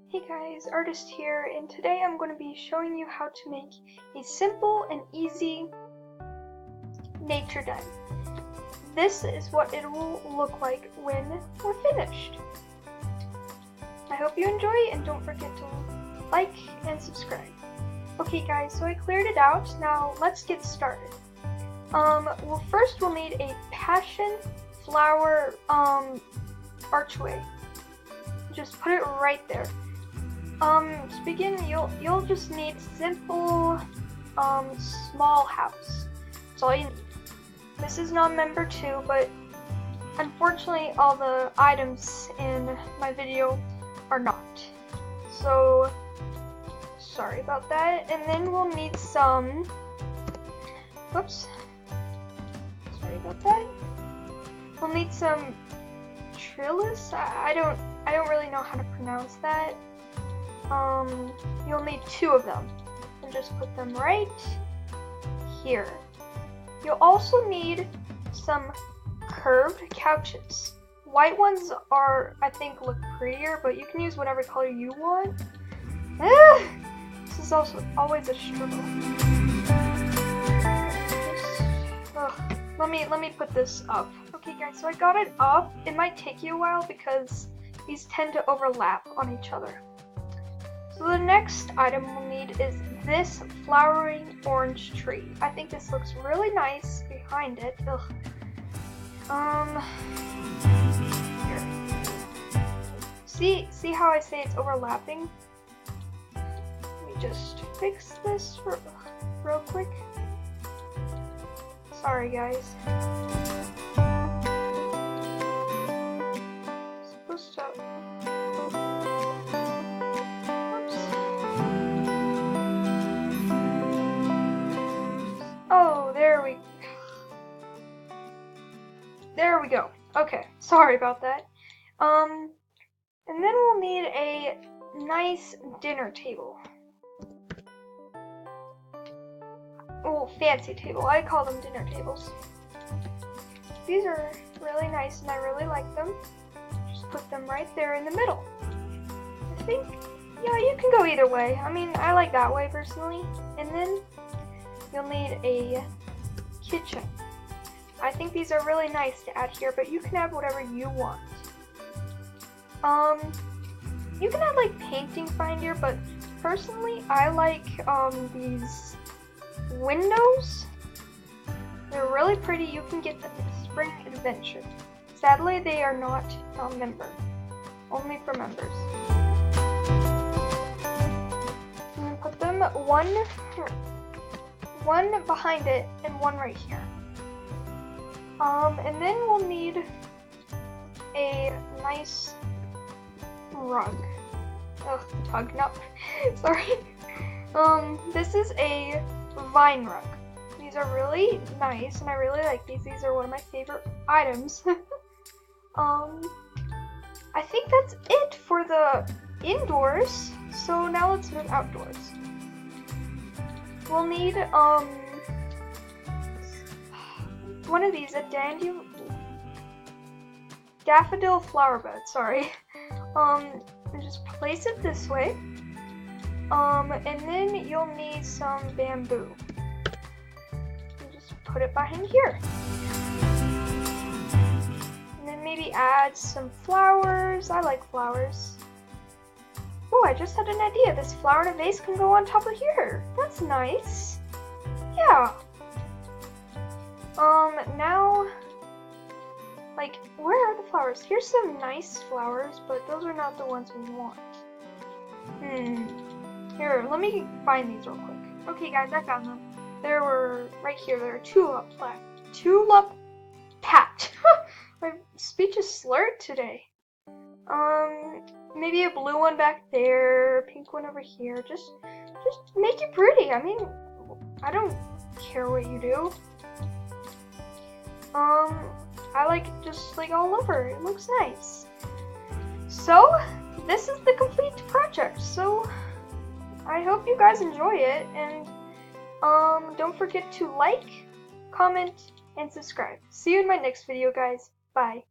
Hey guys, Artist here, and today I'm going to be showing you how to make a simple and easy nature den. This is what it will look like when we're finished. I hope you enjoy, and don't forget to like and subscribe. Okay guys, so I cleared it out. Now let's get started. Well, first we'll need a passion flower archway. Just put it right there. To begin, you'll just need simple, small house. That's all you need. This is non-member too, but unfortunately all the items in my video are not. So, sorry about that. And then we'll need some, whoops, sorry about that. We'll need some trellis. I don't really know how to pronounce that. You'll need 2 of them, and just put them right here. You'll also need some curved couches. White ones I think look prettier, but you can use whatever color you want. This is also always a struggle. Let me put this up. Okay guys, so I got it up. It might take you a while because these tend to overlap on each other. So the next item we'll need is this flowering orange tree. I think this looks really nice behind it. Ugh. Here. See how I say it's overlapping? Let me just fix this real quick. Sorry guys. Supposed to. Oh, there we go. Okay, sorry about that. And then we'll need a nice dinner table. Oh, fancy table. I call them dinner tables. These are really nice and I really like them. Just put them right there in the middle. I think, yeah, you can go either way. I mean, I like that way personally. And then you'll need a kitchen. I think these are really nice to add here, but you can add whatever you want. You can add like painting finder, but personally I like these windows. They're really pretty. You can get them in Spring Adventure. Sadly, they are not non-member, only for members. I'm gonna put them one behind it and one right here. And then we'll need a nice rug. Ugh, tug, no, sorry. This is a vine rug. These are really nice and I really like these. These are one of my favorite items. I think that's it for the indoors. So now let's move outdoors. We'll need one of these, a daffodil flower bed, sorry. Just place it this way. And then you'll need some bamboo. And just put it behind here. And then maybe add some flowers. I like flowers. Oh, I just had an idea. This flower in a vase can go on top of here. That's nice. Yeah. Now, like, where are the flowers? Here's some nice flowers, but those are not the ones we want. Here, let me find these real quick. Okay, guys, I found them. There were, right here, there are tulip pat. My speech is slurred today. Maybe a blue one back there, pink one over here. Just make it pretty. I mean, I don't care what you do. I like just like all over. It looks nice. So, this is the complete project. So, I hope you guys enjoy it, and don't forget to like, comment, and subscribe. See you in my next video, guys. Bye.